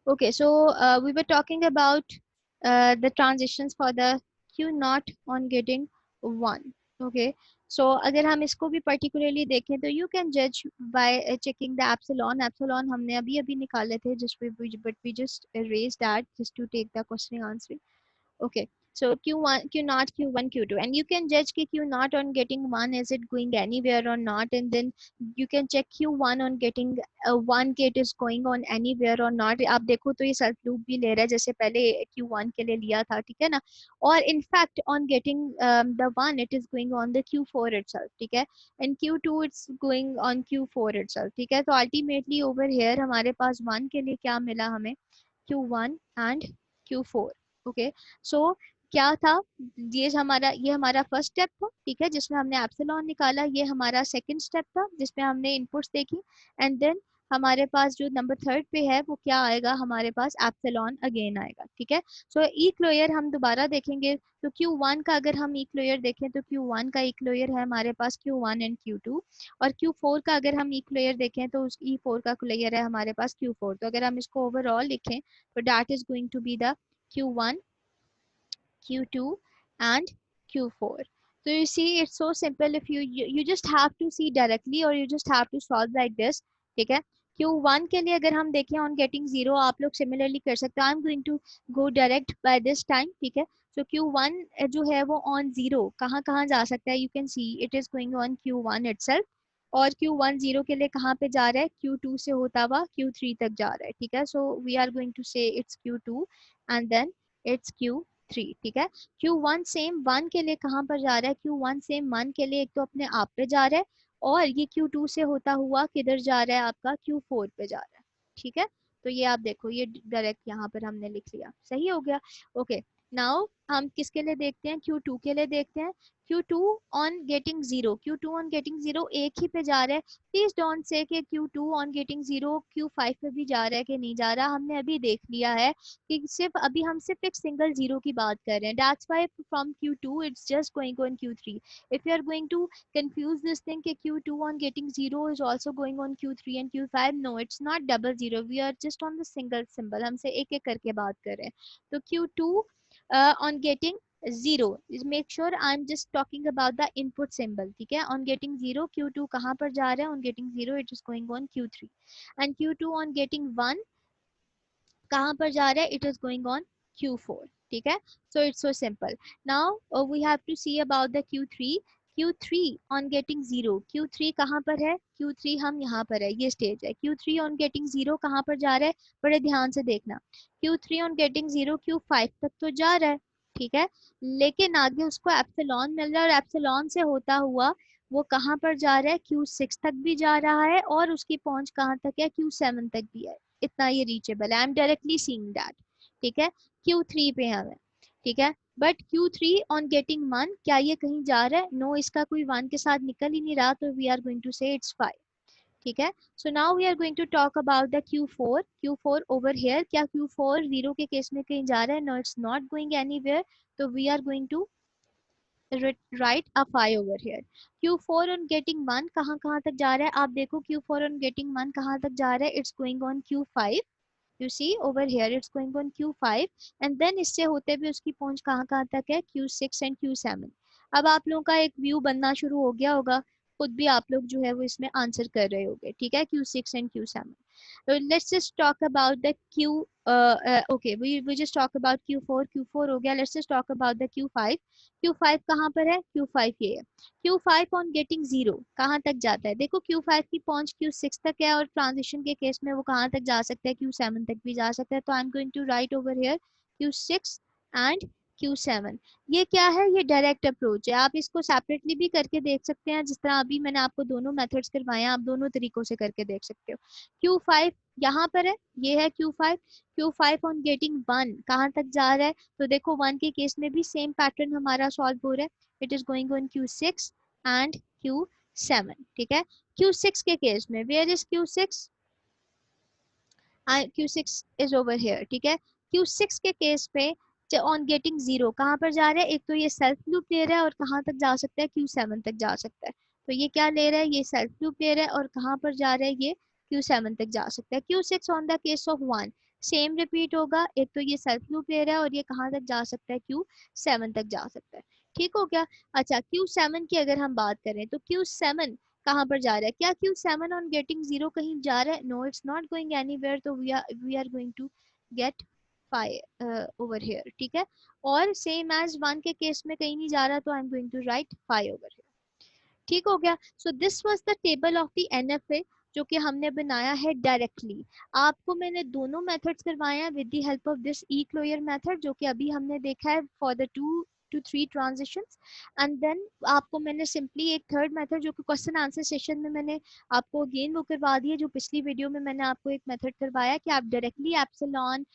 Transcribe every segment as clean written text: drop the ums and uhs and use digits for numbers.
Okay, so we were talking about the transitions for the Q naught on getting 1. Okay, so अगर हम इसको भी particularly देखें तो you can judge by checking the epsilon. Epsilon हमने अभी अभी निकाले थे, but we just erased that just to take the question and answer. Okay, so Q1, Q naught, Q1, Q2, and you can judge कि Q naught on getting 1 is it going anywhere or not, and then you can check Q1 on getting 1 के it is going on anywhere or not. आप देखो तो ये self loop भी ले रहा है जैसे पहले Q1 के लिए लिया था, ठीक है ना. और in fact on getting the 1 it is going on the Q4 itself, ठीक है, and Q2 it's going on Q4 itself, ठीक है. तो ultimately over here हमारे पास 1 के लिए क्या मिला हमें, Q1 and Q4. ओके, सो क्या था, ये हमारा फर्स्ट स्टेप था, ठीक है, जिसमें हमने एप्सिलॉन निकाला. ये हमारा सेकंड स्टेप था जिसमें हमने इनपुट्स देखी. एंड देन हमारे पास जो नंबर थर्ड पे है वो क्या आएगा, हमारे पास एप्सिलॉन अगेन आएगा, ठीक है. सो इक्लोयर हम दोबारा देखेंगे तो Q1 का अगर हम इक्लोयर देखें तो Q1 का इक्लोयर है हमारे पास Q1 एंड Q2, और Q4 का अगर हम इक्लोयर देखें तो उस E4 का क्लोयर है हमारे पास Q4. तो अगर हम इसको ओवरऑल लिखें तो that is going to be the Q1, Q2 and Q4. So you see it's so simple. If you just have to see directly or you just have to solve like this, ठीक है. Q1 के लिए अगर हम देखें on getting 0 आप लोग similarly कर सकते हो. I'm going to go direct by this time, ठीक है. So Q1 जो है वो on 0 कहाँ कहाँ जा सकता है, you can see it is going on Q1 itself. और Q1 0 के लिए कहाँ पे जा रहा है, Q2 से होता हुआ Q3 तक जा रहा है, ठीक है. So we are going to say it's Q2 and then it's Q3, ठीक है. Q1 सेम 1 के लिए कहाँ पर जा रहा है, Q1 सेम 1 के लिए एक तो अपने आप पे जा रहा है, और ये Q2 से होता हुआ किधर जा रहा है, आपका Q4 पे जा रहा है, ठीक है. तो ये आप देखो, ये डायरेक्ट यहाँ पर हमने लिख लिया, सही हो गया. ओके, नाउ हम किसके लिए देखते हैं, Q2 के लिए देखते हैं. Q2 on getting 0, Q2 on getting 0 एक ही पे जा रहा है. प्लीज डोंट से कि Q2 ऑन गेटिंग 0 Q5 पे भी जा रहा है कि नहीं जा रहा. हमने अभी देख लिया है कि सिर्फ अभी हम सिर्फ एक सिंगल जीरो की बात कर रहे हैं. That's why from Q2 it's just going on Q3. If you are going to confuse this thing कि Q2 on getting 0 is also going on Q3 and Q5, no it's not double zero. We are just on the single symbol, हमसे एक एक करके बात कर रहे हैं. तो Q2 on getting 0, make sure I'm just talking about the input symbol, ठीक है. on getting 0 Q2 कहाँ पर जा रहा है, on getting 0 it is going on Q3, and Q2 on getting 1 कहाँ पर जा रहा है, it is going on Q4, ठीक है. so it's so simple. now we have to see about the Q3. Q3 on getting 0, Q3 कहाँ पर है, Q3 हम यहाँ पर है, ये स्टेज है. Q3 on getting 0 कहाँ पर जा रहा है, बड़े ध्यान से देखना. Q3 on getting 0 Q5 तक तो जा रहा है, ठीक है, लेकिन आगे उसको एप्सिलॉन मिल रहा है, और एप्सिलॉन से होता हुआ वो कहाँ पर जा रहा है, Q6 तक भी जा रहा है, और उसकी पहुंच कहाँ तक है, Q7 तक भी है. इतना ये रीचेबल है, I am directly seeing that, ठीक है. Q3 पे हमें, ठीक है, बट Q3 ऑन गेटिंग 1 क्या ये कहीं जा रहा है, नो, इसका कोई 1 के साथ निकल ही नहीं रहा, तो we are going to say it's 5, ठीक है. So now we are going to talk about the Q4 over here. क्या Q4 0 के केस में कहीं जा रहा है, no it's not going anywhere, तो we are going to write a 5 over here. Q4 on getting 1 कहाँ कहाँ तक जा रहा है, आप देखो Q4 on getting 1 कहाँ तक जा रहा है, it's going on Q5. You see over here it's going on Q5, and then इससे होते भी उसकी पहुंच कहाँ कहाँ तक है, Q6 and Q7. अब आप लोगों का एक व्यू बनना शुरू हो गया होगा, खुद भी आप लोग जो है वो इसमें आंसर कर रहे होंगे, ठीक है. Q6 and Q7. So let's just talk about the okay, we just talk about Q4 हो गया. Let's just talk about the Q5 कहाँ पर है, Q5 ये है. Q5 on getting 0 कहाँ तक जाता है, देखो Q5 की पहुंच Q6 तक है, और ट्रांजिशन के केस में वो कहाँ तक जा सकता है, Q7 तक भी जा सकता है. तो I am going to write over here Q6 and Q7. ये क्या है, ये डायरेक्ट अप्रोच है. आप इसको सेपरेटली भी करके देख सकते हैं, जिस तरह अभी मैंने आपको दोनों मेथड्स करवाए हैं, आप दोनों तरीकों से करके देख सकते हो. Q5 यहाँ पर है, ये है Q5 ऑन गेटिंग 1 कहाँ तक जा रहा है, तो देखो 1 के केस में भी सेम पैटर्न हमारा सॉल्व हो रहा है. It is going on Q6 and Q7, ठीक है. Q6 के केस में where is Q6, Q6 is over here, ठीक है. Q6 के केस पे ऑन गेटिंग 0 कहाँ पर जा रहा है, एक तो ये सेल्फ लूप ले रहा है, और कहाँ तक जा सकता है, Q7 तक जा सकता है. तो ये क्या ले रहा है, ये सेल्फ लूप ले रहा है, और कहाँ पर जा रहा है, ये Q7 तक जा सकता है. Q6 on the case of 1 same repeat होगा। एक तो ये सेल्फ लूप ले रहा है और ये कहाँ तक जा सकता है, Q7 तक जा सकता है। ठीक हो गया। अच्छा, Q7 की अगर हम बात करें तो Q7 कहाँ पर जा रहा है, क्या Q7 ऑन गेटिंग जीरो कहीं जा रहा है? No, it's not going anywhere, तो we are going to get 5 over here. ठीक है, और सेम एज 1 के केस में कहीं नहीं जा रहा, तो I am going to write 5 over here. ठीक हो गया। So this was the table of the NFA जो कि हमने बनाया है डायरेक्टली। आपको मैंने दोनों मेथड्स करवाए हैं with the help of this E closure method जो कि अभी हमने देखा है for the 2 to 3 transitions. And then आपको मैंने सिंपली एक थर्ड मेथड जो कि क्वेश्चन आंसर सेशन में मैंने आपको अगेन वो करवा दी है, जो पिछली वीडियो में मैंने आपको एक मेथड करवाया कि आप डायरेक्टली एप्सिलॉन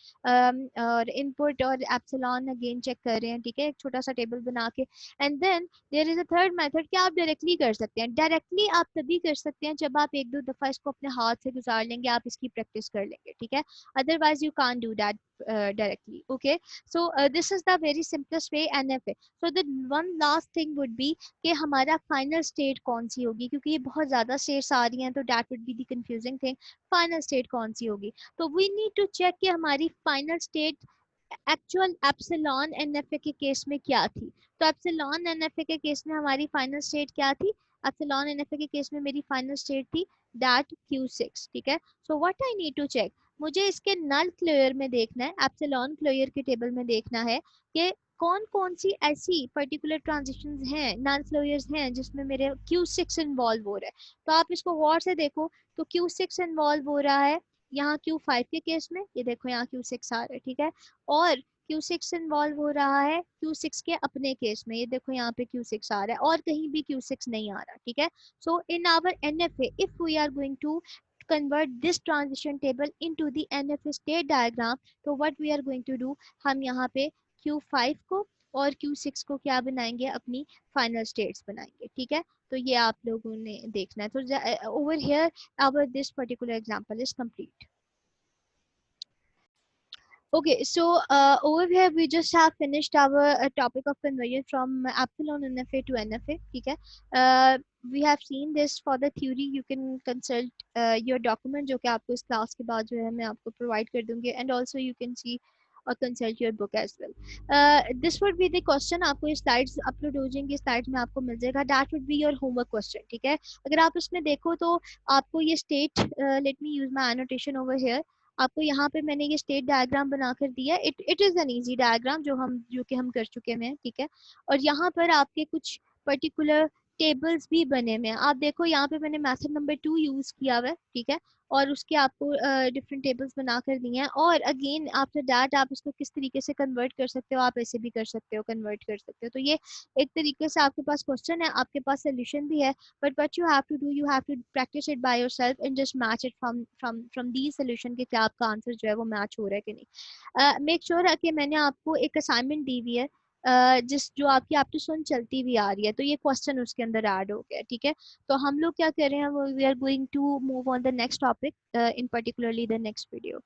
और इनपुट और एप्सिलॉन अगेन चेक कर रहे हैं। ठीक है, एक छोटा सा टेबल बना के। And then there is a third method कि आप डायरेक्टली कर सकते हैं। डायरेक्टली आप तभी कर सकते हैं जब आप एक दो दफा इसको अपने हाथ से गुजार लेंगे, आप इसकी प्रैक्टिस कर लेंगे। ठीक है, otherwise you can't do that directly. Okay, so this is the very simplest way NFA. So the one last thing would be कि हमारा फाइनल स्टेट कौन सी होगी, क्योंकि ये बहुत ज्यादा स्टेट्स आ रही हैं तो that would be the confusing thing. Final state कौन सी होगी, तो वी नीड टू चेक कि हमारी final state actual epsilon NFA के केस में क्या थी। तो एप्सिलॉन एनएफए के केस में हमारी फाइनल स्टेट क्या थी? एप्सिलॉन एनएफए के केस में मेरी फाइनल स्टेट थी दैट Q6। ठीक है, so what I need to check, मुझे इसके नल क्लोयर में देखना है, एप्सिलॉन क्लोयर के टेबल में देखना है कि कौन कौन सी ऐसी पर्टिकुलर ट्रांजिशंस हैं, नल क्लोयर्स हैं जिसमें मेरे Q6 इन्वॉल्व हो रहा है। तो आप इसको गौर से देखो, तो Q6 इन्वॉल्व हो रहा है यहाँ Q5 के केस में, ये देखो यहाँ Q6 आ रहा है। ठीक है, और Q6 इन्वॉल्व हो रहा है Q6 के अपने केस में, ये देखो यहाँ पे Q6 आ रहा है, और कहीं भी Q6 नहीं आ रहा। ठीक है, so in our NFA if we are going to convert this transition table into the NFA state diagram, तो what we are going to do, हम यहाँ पे Q5 को और Q6 को क्या बनाएंगे, अपनी फाइनल स्टेट्स बनाएंगे। ठीक है, तो ये आप लोगों ने देखना है। तो over here our this particular example is complete. Okay, so over here we just have finished our topic of conversion from epsilon NFA to NFA. ठीक है, we have seen this for the theory. You can consult your document जो कि आपको इस class के बाद जो है मैं आपको provide कर दूंगी, and also you can see or consult your book as well. This would be the question, आपको ये slides upload हो जाएंगी, slides में आपको मिल जाएगा, that would be your homework question. ठीक है, अगर आप इसमें देखो तो आपको ये state, let me use my annotation over here, आपको यहाँ पे मैंने ये स्टेट डायग्राम बनाकर दिया है। It is an easy diagram जो कि हम कर चुके हैं। ठीक है, और यहाँ पर आपके कुछ पर्टिकुलर टेबल्स भी बने हुए हैं। आप देखो यहाँ पे मैंने मेथड नंबर 2 यूज किया हुआ है। ठीक है, और उसके आपको डिफरेंट टेबल्स बना कर दिए हैं, और अगेन आफ्टर दैट आप इसको किस तरीके से कन्वर्ट कर सकते हो, आप ऐसे भी कर सकते हो, कन्वर्ट कर सकते हो। तो ये एक तरीके से आपके पास क्वेश्चन है, आपके पास सोल्यूशन भी है, but what you have to do, you have to practice it by yourself and just match it from these solution के क्या आपका आंसर जो है वो मैच हो रहा है कि नहीं। मेक श्योर है कि मैंने आपको एक असाइनमेंट दी हुई है, जिस जो आपकी आप तो सुन चलती हुई आ रही है, तो ये क्वेश्चन उसके अंदर ऐड हो गया। ठीक है, तो हम लोग क्या कर रहे हैं, we are going to move on the next topic in particularly the next video.